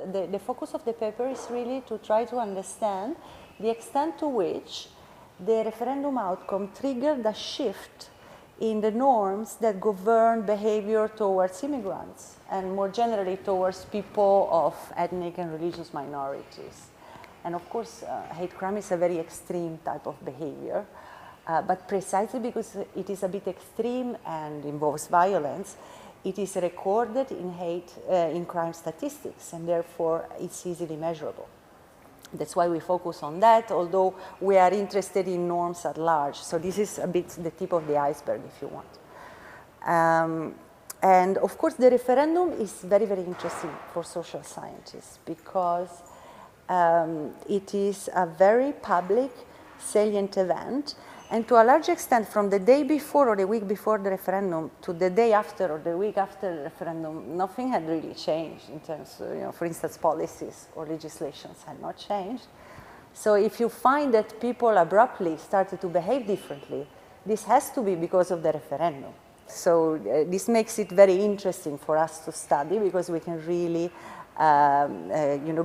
The focus of the paper is really to try to understand the extent to which the referendum outcome triggered a shift in the norms that govern behavior towards immigrants and more generally towards people of ethnic and religious minorities. And of course, hate crime is a very extreme type of behavior, but precisely because it is a bit extreme and involves violence, it is recorded in crime statistics, and therefore it's easily measurable. That's why we focus on that, although we are interested in norms at large. So this is a bit the tip of the iceberg, if you want. And of course, the referendum is very, very interesting for social scientists because it is a very public, salient event. And to a large extent, from the day before or the week before the referendum to the day after or the week after the referendum, nothing had really changed in terms of, for instance, policies or legislations had not changed. So if you find that people abruptly started to behave differently, this has to be because of the referendum. So this makes it very interesting for us to study because we can really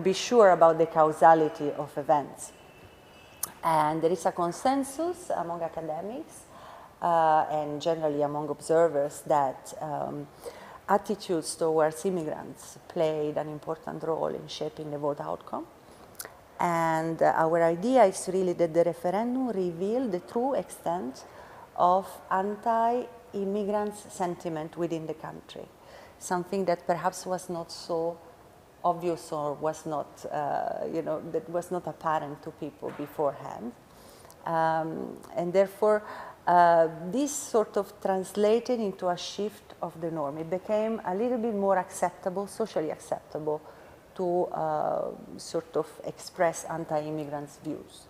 be sure about the causality of events. And there is a consensus among academics and generally among observers that attitudes towards immigrants played an important role in shaping the vote outcome. And our idea is really that the referendum revealed the true extent of anti-immigrant sentiment within the country, something that perhaps was not so obvious or was not, that was not apparent to people beforehand. And therefore, this sort of translated into a shift of the norm. It became a little bit more acceptable, socially acceptable, to sort of express anti-immigrants' views.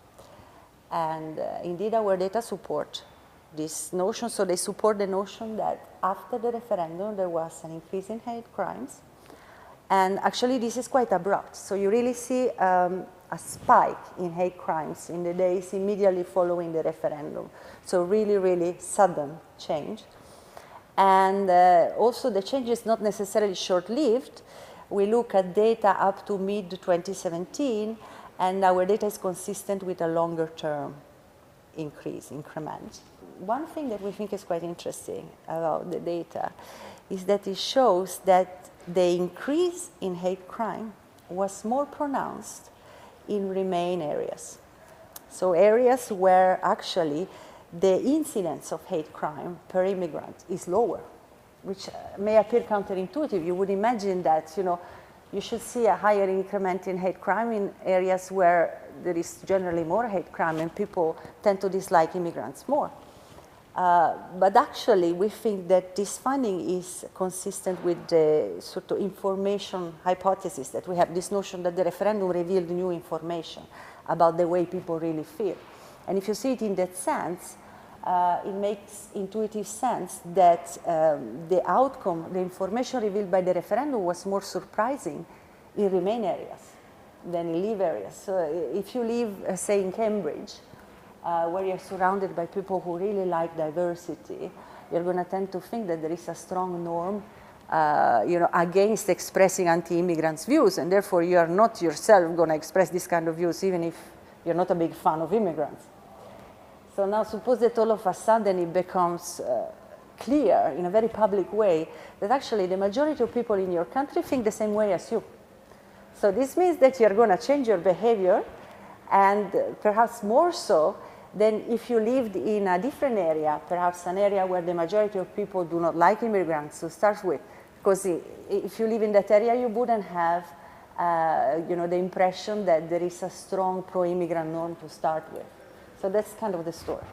And indeed, our data support this notion. So they support the notion that after the referendum, there was an increase in hate crimes. And actually, this is quite abrupt. So you really see a spike in hate crimes in the days immediately following the referendum. So really, really sudden change. And also, the change is not necessarily short-lived. We look at data up to mid-2017, and our data is consistent with a longer-term increment. One thing that we think is quite interesting about the data is that it shows that the increase in hate crime was more pronounced in Remain areas. So areas where actually the incidence of hate crime per immigrant is lower, which may appear counterintuitive. You would imagine that, you should see a higher increment in hate crime in areas where there is generally more hate crime and people tend to dislike immigrants more. But actually, we think that this finding is consistent with the sort of information hypothesis that we have, this notion that the referendum revealed new information about the way people really feel. And if you see it in that sense, it makes intuitive sense that the outcome, the information revealed by the referendum was more surprising in Remain areas than in Leave areas. So if you live, say, in Cambridge, where you're surrounded by people who really like diversity, you're going to tend to think that there is a strong norm, against expressing anti-immigrants' views, and therefore you are not yourself going to express this kind of views, even if you're not a big fan of immigrants. So now suppose that all of a sudden it becomes clear in a very public way that actually the majority of people in your country think the same way as you. So this means that you're going to change your behavior, and perhaps more so than if you lived in a different area, perhaps an area where the majority of people do not like immigrants to start with. Because if you live in that area, you wouldn't have the impression that there is a strong pro-immigrant norm to start with. So that's kind of the story.